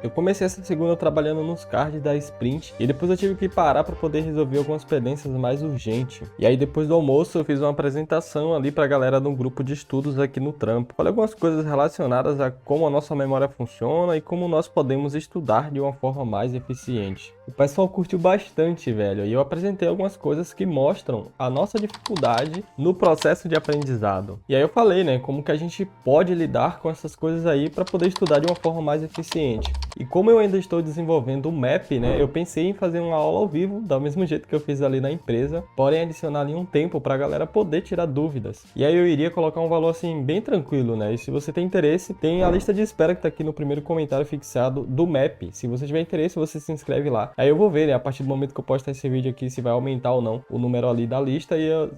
Eu comecei essa segunda trabalhando nos cards da Sprint e depois eu tive que parar para poder resolver algumas pendências mais urgentes. E aí depois do almoço eu fiz uma apresentação ali para a galera de um grupo de estudos aqui no trampo. Falei algumas coisas relacionadas a como a nossa memória funciona e como nós podemos estudar de uma forma mais eficiente. O pessoal curtiu bastante, velho, e eu apresentei algumas coisas que mostram a nossa dificuldade no processo de aprendizado. E aí eu falei, né, como que a gente pode lidar com essas coisas aí para poder estudar de uma forma mais eficiente. E como eu ainda estou desenvolvendo o MAP, né, eu pensei em fazer uma aula ao vivo, do mesmo jeito que eu fiz ali na empresa, porém adicionar ali um tempo para a galera poder tirar dúvidas. E aí eu iria colocar um valor assim bem tranquilo, né? E se você tem interesse, tem a lista de espera que está aqui no primeiro comentário fixado do MAP. Se você tiver interesse, você se inscreve lá. Aí eu vou ver, né, a partir do momento que eu postar esse vídeo aqui, se vai aumentar ou não o número ali da lista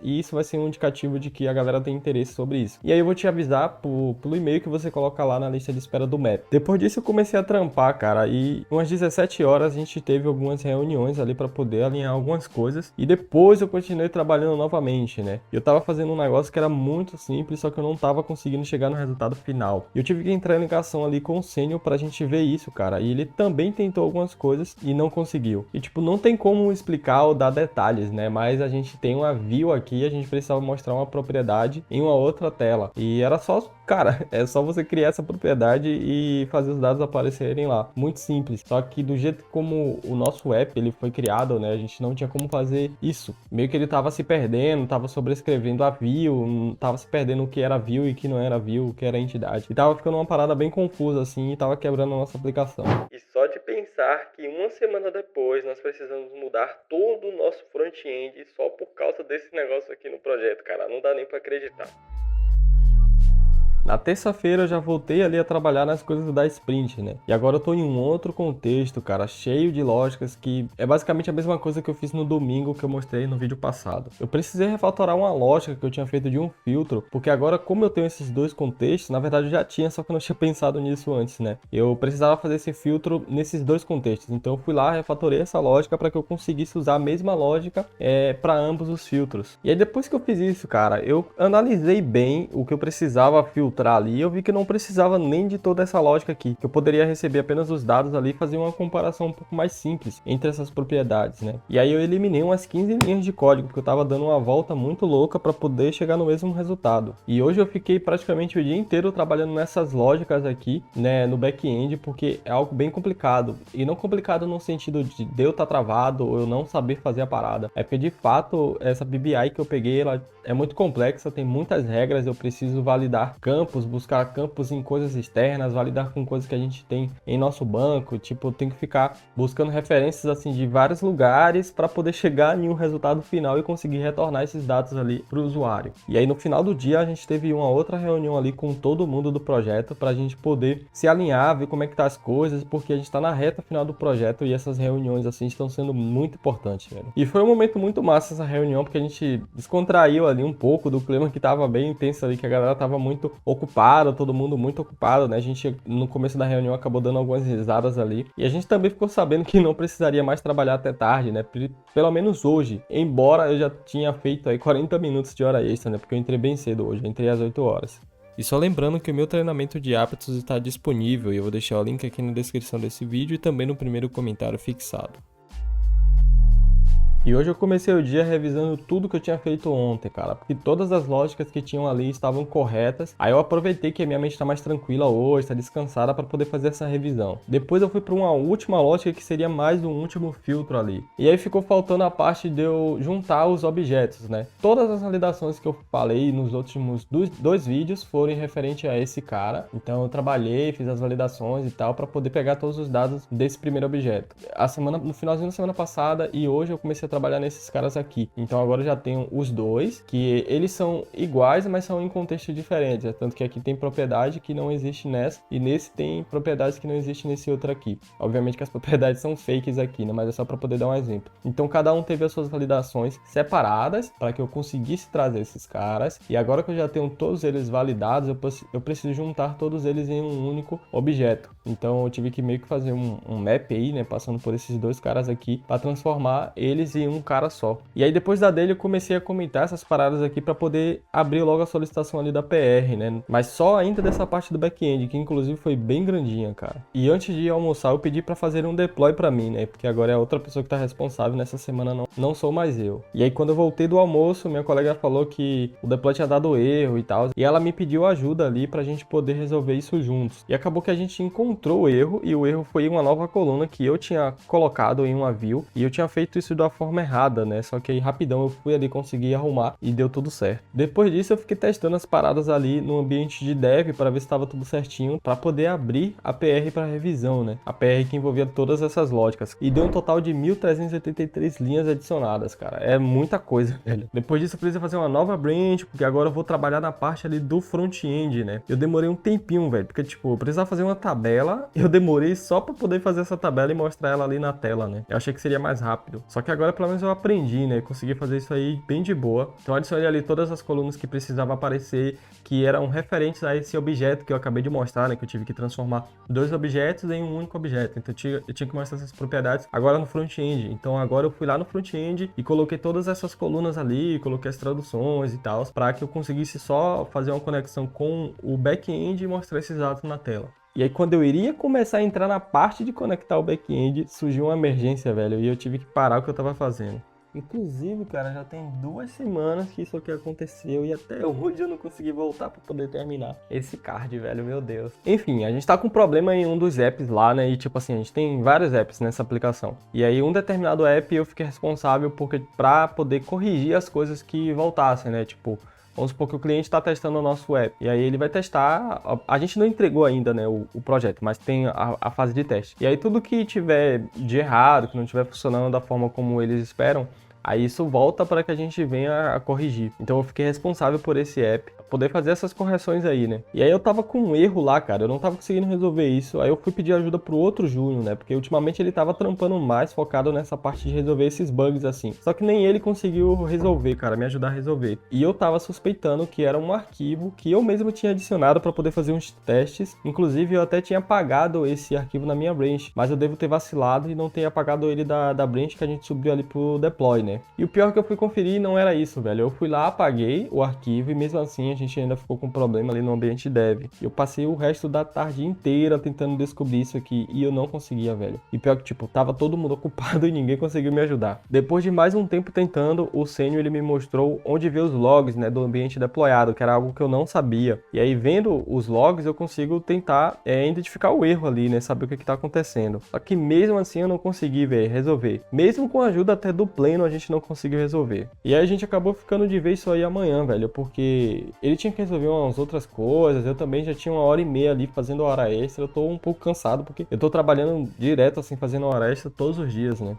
e isso vai ser um indicativo de que a galera tem interesse sobre isso. E aí eu vou te avisar pelo e-mail que você coloca lá na lista de espera do MAP. Depois disso eu comecei a trampar, cara, e umas 17 horas a gente teve algumas reuniões ali para poder alinhar algumas coisas e depois eu continuei trabalhando novamente, né? Eu tava fazendo um negócio que era muito simples, só que eu não tava conseguindo chegar no resultado final. E eu tive que entrar em ligação ali com o sênior pra gente ver isso, cara, e ele também tentou algumas coisas e não conseguiu. E tipo, não tem como explicar ou dar detalhes, né? Mas a gente tem uma view aqui, a gente precisava mostrar uma propriedade em uma outra tela. E era só, cara, é só você criar essa propriedade e fazer os dados aparecerem lá. Muito simples. Só que do jeito como o nosso app ele foi criado, né? A gente não tinha como fazer isso. Meio que ele tava se perdendo, tava sobrescrevendo a view, tava se perdendo o que era view e o que não era view, o que era entidade. E tava ficando uma parada bem confusa assim e tava quebrando a nossa aplicação. E só de pensar que uma semana depois nós precisamos mudar todo o nosso front-end só por causa desse negócio aqui no projeto, cara, não dá nem pra acreditar. Na terça-feira eu já voltei ali a trabalhar nas coisas da Sprint, né? E agora eu tô em um outro contexto, cara, cheio de lógicas que é basicamente a mesma coisa que eu fiz no domingo que eu mostrei no vídeo passado. Eu precisei refatorar uma lógica que eu tinha feito de um filtro, porque agora como eu tenho esses dois contextos, na verdade eu já tinha, só que eu não tinha pensado nisso antes, né? Eu precisava fazer esse filtro nesses dois contextos, então eu fui lá, refatorei essa lógica para que eu conseguisse usar a mesma lógica para ambos os filtros. E aí depois que eu fiz isso, cara, eu analisei bem o que eu precisava filtrar ali, eu vi que não precisava nem de toda essa lógica aqui, que eu poderia receber apenas os dados ali e fazer uma comparação um pouco mais simples entre essas propriedades, né? E aí eu eliminei umas 15 linhas de código, porque eu tava dando uma volta muito louca para poder chegar no mesmo resultado. E hoje eu fiquei praticamente o dia inteiro trabalhando nessas lógicas aqui, né, no back-end, porque é algo bem complicado. E não complicado no sentido de eu estar travado ou eu não saber fazer a parada. É porque de fato essa BBI que eu peguei, ela é muito complexa, tem muitas regras, eu preciso validar campos, buscar campos em coisas externas, validar com coisas que a gente tem em nosso banco, tipo, eu tenho que ficar buscando referências assim de vários lugares para poder chegar em um resultado final e conseguir retornar esses dados ali para o usuário. E aí no final do dia a gente teve uma outra reunião ali com todo mundo do projeto para a gente poder se alinhar, ver como é que tá as coisas, porque a gente está na reta final do projeto e essas reuniões assim estão sendo muito importantes, velho. E foi um momento muito massa essa reunião, porque a gente descontraiu ali um pouco do clima que tava bem intenso ali, que a galera tava muito ocupada, todo mundo muito ocupado, né? A gente no começo da reunião acabou dando algumas risadas ali. E a gente também ficou sabendo que não precisaria mais trabalhar até tarde, né? Pelo menos hoje. Embora eu já tinha feito aí 40 minutos de hora extra, né? Porque eu entrei bem cedo hoje, eu entrei às 8 horas. E só lembrando que o meu treinamento de hábitos está disponível e eu vou deixar o link aqui na descrição desse vídeo e também no primeiro comentário fixado. E hoje eu comecei o dia revisando tudo que eu tinha feito ontem, cara, porque todas as lógicas que tinham ali estavam corretas. Aí eu aproveitei que a minha mente está mais tranquila hoje, está descansada para poder fazer essa revisão. Depois eu fui para uma última lógica que seria mais um último filtro ali. E aí ficou faltando a parte de eu juntar os objetos, né? Todas as validações que eu falei nos últimos dois vídeos foram referente a esse cara. Então eu trabalhei, fiz as validações e tal para poder pegar todos os dados desse primeiro objeto. No finalzinho da semana passada e hoje eu comecei a trabalhar nesses caras aqui. Então agora eu já tenho os dois, que eles são iguais, mas são em contextos diferentes. Tanto que aqui tem propriedade que não existe nessa, e nesse tem propriedades que não existem nesse outro aqui. Obviamente que as propriedades são fakes aqui, né? Mas é só para poder dar um exemplo. Então cada um teve as suas validações separadas para que eu conseguisse trazer esses caras. E agora que eu já tenho todos eles validados, eu preciso juntar todos eles em um único objeto. Então eu tive que meio que fazer um map aí, né? Passando por esses dois caras aqui para transformar eles em um cara só. E aí depois da dele eu comecei a comentar essas paradas aqui para poder abrir logo a solicitação ali da PR, né? Mas só ainda dessa parte do back-end, que inclusive foi bem grandinha, cara. E antes de almoçar eu pedi para fazer um deploy para mim, né? Porque agora é outra pessoa que tá responsável, nessa semana não sou mais eu. E aí quando eu voltei do almoço, minha colega falou que o deploy tinha dado erro e tal, e ela me pediu ajuda ali pra gente poder resolver isso juntos. E acabou que a gente encontrou o erro, e o erro foi uma nova coluna que eu tinha colocado em uma view, e eu tinha feito isso da forma errada, né? Só que aí rapidão eu fui ali conseguir arrumar e deu tudo certo. Depois disso eu fiquei testando as paradas ali no ambiente de dev para ver se estava tudo certinho, para poder abrir a PR para revisão, né? A PR que envolvia todas essas lógicas. E deu um total de 1.383 linhas adicionadas, cara. É muita coisa, velho. Depois disso eu precisei fazer uma nova branch, porque agora eu vou trabalhar na parte ali do front-end, né? Eu demorei um tempinho, velho, porque tipo, eu precisava fazer uma tabela, eu demorei só para poder fazer essa tabela e mostrar ela ali na tela, né? Eu achei que seria mais rápido. Só que agora pelo menos eu aprendi, né? Consegui fazer isso aí bem de boa. Então eu adicionei ali todas as colunas que precisavam aparecer, que eram referentes a esse objeto que eu acabei de mostrar, né? Que eu tive que transformar dois objetos em um único objeto. Então eu tinha que mostrar essas propriedades agora no front-end. Então agora eu fui lá no front-end e coloquei todas essas colunas ali, coloquei as traduções e tal, para que eu conseguisse só fazer uma conexão com o back-end e mostrar esses dados na tela. E aí quando eu iria começar a entrar na parte de conectar o back-end, surgiu uma emergência, velho, e eu tive que parar o que eu tava fazendo. Inclusive, cara, já tem 2 semanas que isso aqui aconteceu e até hoje eu não consegui voltar para poder terminar esse card, velho, meu Deus. Enfim, a gente tá com problema em um dos apps lá, né, e tipo assim, a gente tem vários apps nessa aplicação. E aí um determinado app eu fiquei responsável para poder corrigir as coisas que voltassem, né, tipo... Vamos supor que o cliente está testando o nosso app. E aí ele vai testar. A gente não entregou ainda, né, o projeto, mas tem a fase de teste. E aí tudo que tiver de errado, que não estiver funcionando da forma como eles esperam, aí isso volta para que a gente venha a corrigir. Então eu fiquei responsável por esse app, poder fazer essas correções aí, né? E aí eu tava com um erro lá, cara, eu não tava conseguindo resolver isso. Aí eu fui pedir ajuda pro outro Júnior, né? Porque ultimamente ele tava trampando mais, focado nessa parte de resolver esses bugs assim. Só que nem ele conseguiu resolver, cara, me ajudar a resolver. E eu tava suspeitando que era um arquivo que eu mesmo tinha adicionado para poder fazer uns testes. Inclusive eu até tinha apagado esse arquivo na minha branch, mas eu devo ter vacilado e não ter apagado ele da branch que a gente subiu ali pro deploy, né? E o pior é que eu fui conferir não era isso, velho. Eu fui lá, apaguei o arquivo e mesmo assim a gente ainda ficou com problema ali no ambiente dev. Eu passei o resto da tarde inteira tentando descobrir isso aqui e eu não conseguia, velho. E pior que, tipo, tava todo mundo ocupado e ninguém conseguiu me ajudar. Depois de mais um tempo tentando, o Sênior ele me mostrou onde ver os logs, né, do ambiente deployado, que era algo que eu não sabia. E aí, vendo os logs, eu consigo tentar identificar o erro ali, né, saber o que tá acontecendo. Só que mesmo assim eu não consegui, velho, resolver. Mesmo com a ajuda até do Pleno, a gente não conseguiu resolver. E aí a gente acabou ficando de ver isso aí amanhã, velho, porque ele tinha que resolver umas outras coisas, eu também já tinha 1h30 ali fazendo hora extra, eu tô um pouco cansado, porque eu tô trabalhando direto, assim, fazendo hora extra todos os dias, né?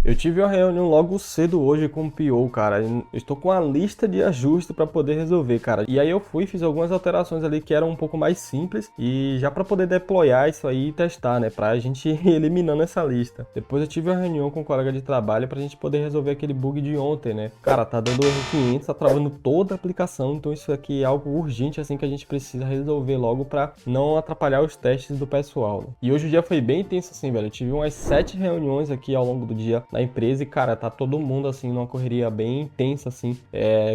Eu tive uma reunião logo cedo hoje com o PO, cara. Eu estou com uma lista de ajustes para poder resolver, cara. E aí eu fui, fiz algumas alterações ali que eram um pouco mais simples e já para poder deployar isso aí e testar, né? Pra gente ir eliminando essa lista. Depois eu tive uma reunião com um colega de trabalho pra gente poder resolver aquele bug de ontem, né? Cara, tá dando erro 500, tá travando toda a aplicação. Então isso aqui é algo urgente, assim, que a gente precisa resolver logo pra não atrapalhar os testes do pessoal, né? E hoje o dia foi bem intenso, assim, velho. Eu tive umas 7 reuniões aqui ao longo do dia na empresa e, cara, tá todo mundo, assim, numa correria bem intensa, assim,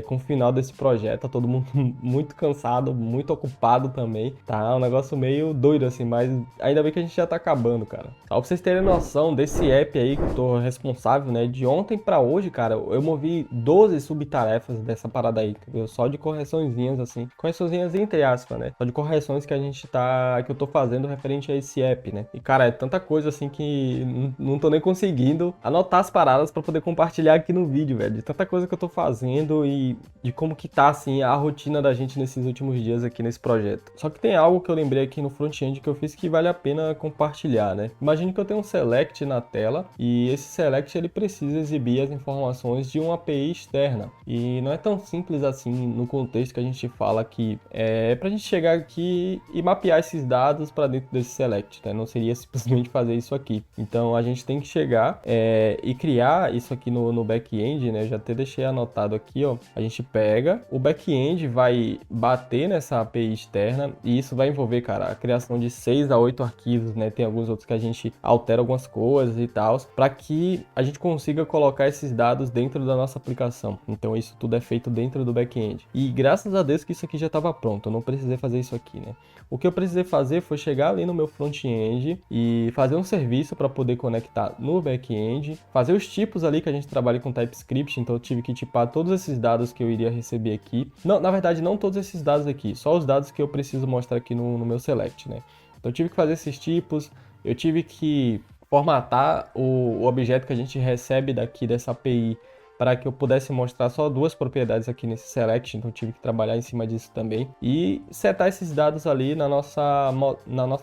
com o final desse projeto, tá todo mundo muito cansado, muito ocupado também, tá um negócio meio doido, assim, mas ainda bem que a gente já tá acabando, cara. Pra vocês terem noção desse app aí que eu tô responsável, né, de ontem pra hoje, cara, eu movi 12 subtarefas dessa parada aí, entendeu? Só de correçõezinhas, assim, correçõezinhas entre aspas, né, só de correções que que eu tô fazendo referente a esse app, né, e, cara, é tanta coisa, assim, que não tô nem conseguindo anotar as paradas para poder compartilhar aqui no vídeo, velho. De tanta coisa que eu tô fazendo e de como que tá, assim, a rotina da gente nesses últimos dias aqui nesse projeto. Só que tem algo que eu lembrei aqui no front-end que eu fiz que vale a pena compartilhar, né? Imagine que eu tenho um select na tela e esse select ele precisa exibir as informações de uma API externa. E não é tão simples assim no contexto que a gente fala que é pra gente chegar aqui e mapear esses dados para dentro desse select, né? Não seria simplesmente fazer isso aqui. Então a gente tem que chegar e criar isso aqui no back-end, né? Eu já até deixei anotado aqui, ó. A gente pega, o back-end vai bater nessa API externa e isso vai envolver, cara, a criação de 6 a 8 arquivos, né? Tem alguns outros que a gente altera algumas coisas e tal, para que a gente consiga colocar esses dados dentro da nossa aplicação. Então isso tudo é feito dentro do back-end. E graças a Deus que isso aqui já estava pronto, eu não precisei fazer isso aqui, né? O que eu precisei fazer foi chegar ali no meu front-end e fazer um serviço para poder conectar no back-end, fazer os tipos ali que a gente trabalha com TypeScript, então eu tive que tipar todos esses dados que eu iria receber aqui. Não, na verdade, não todos esses dados aqui, só os dados que eu preciso mostrar aqui no meu select, né? Então eu tive que fazer esses tipos, eu tive que formatar o objeto que a gente recebe daqui dessa API para que eu pudesse mostrar só 2 propriedades aqui nesse select, então tive que trabalhar em cima disso também e setar esses dados ali na nossa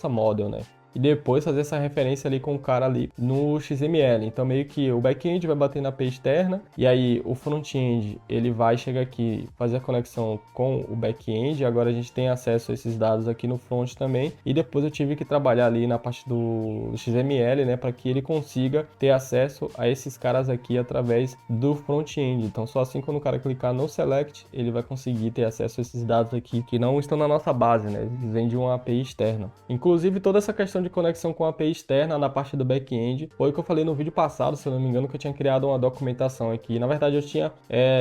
model, né? E depois fazer essa referência ali com o cara ali no XML. Então meio que o back-end vai bater na API externa e aí o front-end ele vai chegar aqui, fazer a conexão com o back-end. Agora a gente tem acesso a esses dados aqui no front também. E depois eu tive que trabalhar ali na parte do XML, né, para que ele consiga ter acesso a esses caras aqui através do front-end. Então só assim quando o cara clicar no select, ele vai conseguir ter acesso a esses dados aqui que não estão na nossa base, né? Eles vêm de uma API externa. Inclusive toda essa questão de conexão com a API externa na parte do back-end. Foi o que eu falei no vídeo passado, se eu não me engano, que eu tinha criado uma documentação aqui. Na verdade, eu tinha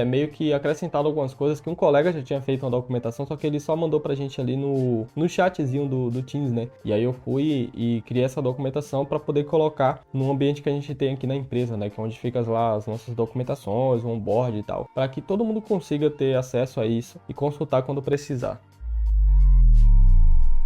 meio que acrescentado algumas coisas que um colega já tinha feito uma documentação, só que ele só mandou pra gente ali no chatzinho do Teams, né? E aí eu fui e criei essa documentação para poder colocar no ambiente que a gente tem aqui na empresa, né? Que é onde ficam lá as nossas documentações, o onboard e tal, para que todo mundo consiga ter acesso a isso e consultar quando precisar.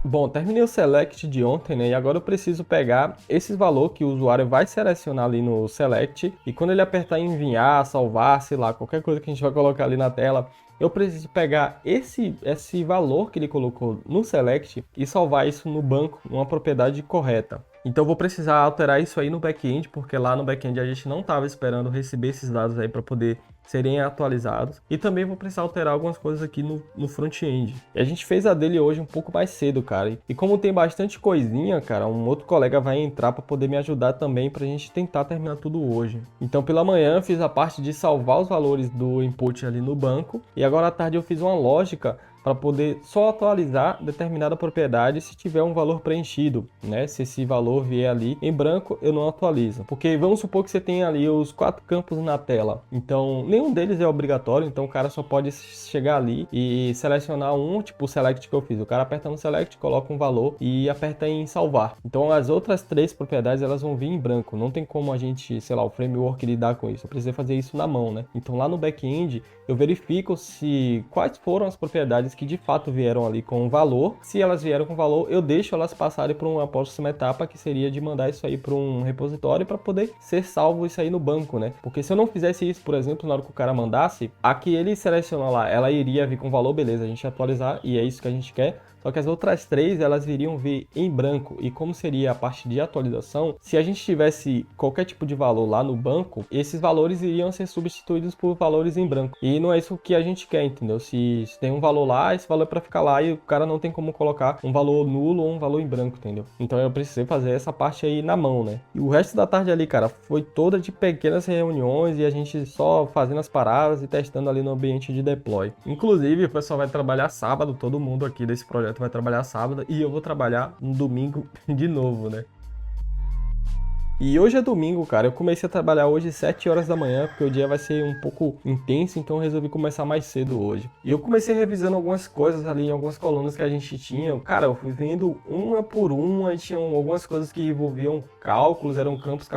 Bom, terminei o select de ontem, né? E agora eu preciso pegar esse valor que o usuário vai selecionar ali no select e quando ele apertar em enviar, salvar, sei lá, qualquer coisa que a gente vai colocar ali na tela, eu preciso pegar esse valor que ele colocou no select e salvar isso no banco, numa propriedade correta. Então eu vou precisar alterar isso aí no back-end, porque lá no back-end a gente não estava esperando receber esses dados aí para poder serem atualizados. E também vou precisar alterar algumas coisas aqui no front-end. E a gente fez a dele hoje um pouco mais cedo, cara. E como tem bastante coisinha, cara, um outro colega vai entrar para poder me ajudar também para a gente tentar terminar tudo hoje. Então pela manhã eu fiz a parte de salvar os valores do input ali no banco. E agora à tarde eu fiz uma lógica para poder só atualizar determinada propriedade se tiver um valor preenchido, né? Se esse valor vier ali em branco, eu não atualizo. Porque vamos supor que você tenha ali os 4 campos na tela. Então, nenhum deles é obrigatório, então o cara só pode chegar ali e selecionar um, tipo o select que eu fiz. O cara aperta no select, coloca um valor e aperta em salvar. Então, as outras 3 propriedades, elas vão vir em branco. Não tem como a gente, sei lá, o framework lidar com isso. Eu precisei fazer isso na mão, né? Então, lá no back-end, eu verifico se quais foram as propriedades que de fato vieram ali com valor. Se elas vieram com valor, eu deixo elas passarem para uma próxima etapa, que seria de mandar isso aí para um repositório para poder ser salvo isso aí no banco, né? Porque se eu não fizesse isso, por exemplo, na hora que o cara mandasse, a que ele selecionou lá, ela iria vir com valor, beleza, a gente ia atualizar e é isso que a gente quer. Só que as outras 3, elas viriam vir em branco. E como seria a parte de atualização, se a gente tivesse qualquer tipo de valor lá no banco, esses valores iriam ser substituídos por valores em branco. E não é isso que a gente quer, entendeu? Se tem um valor lá, esse valor é para ficar lá e o cara não tem como colocar um valor nulo ou um valor em branco, entendeu? Então eu precisei fazer essa parte aí na mão, né? E o resto da tarde ali, cara, foi toda de pequenas reuniões e a gente só fazendo as paradas e testando ali no ambiente de deploy. Inclusive, o pessoal vai trabalhar sábado, todo mundo aqui desse projeto vai trabalhar sábado e eu vou trabalhar no domingo de novo, né? E hoje é domingo, cara. Eu comecei a trabalhar hoje 7 horas da manhã, porque o dia vai ser um pouco intenso, então eu resolvi começar mais cedo hoje. E eu comecei revisando algumas coisas ali, algumas colunas que a gente tinha. Cara, eu fui vendo uma por uma, e tinham algumas coisas que envolviam cálculos, eram campos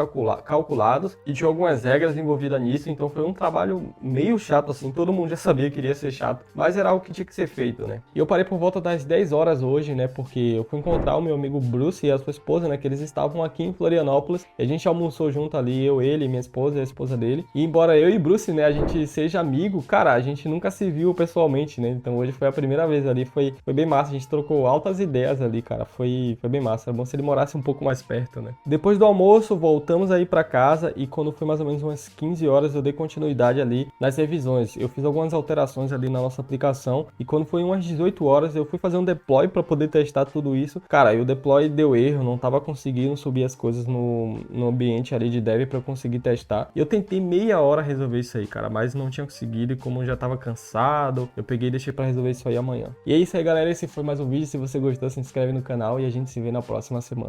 calculados, e tinha algumas regras envolvidas nisso, então foi um trabalho meio chato, assim. Todo mundo já sabia que iria ser chato, mas era algo que tinha que ser feito, né? E eu parei por volta das 10 horas hoje, né, porque eu fui encontrar o meu amigo Bruce e a sua esposa, né, que eles estavam aqui em Florianópolis. A gente almoçou junto ali, ele, minha esposa e a esposa dele. E embora eu e Bruce, né, a gente seja amigo, cara, a gente nunca se viu pessoalmente, né? Então hoje foi a primeira vez ali, foi bem massa. A gente trocou altas ideias ali, cara. Foi bem massa. Era bom se ele morasse um pouco mais perto, né? Depois do almoço, voltamos aí pra casa e quando foi mais ou menos umas 15 horas, eu dei continuidade ali nas revisões. Eu fiz algumas alterações ali na nossa aplicação e quando foi umas 18 horas, eu fui fazer um deploy pra poder testar tudo isso. Cara, aí o deploy deu erro, não tava conseguindo subir as coisas no no ambiente ali de dev pra eu conseguir testar. E eu tentei meia hora resolver isso aí, cara, mas não tinha conseguido e como eu já tava cansado, eu peguei e deixei pra resolver isso aí amanhã. E é isso aí, galera, esse foi mais um vídeo. Se você gostou, se inscreve no canal e a gente se vê na próxima semana.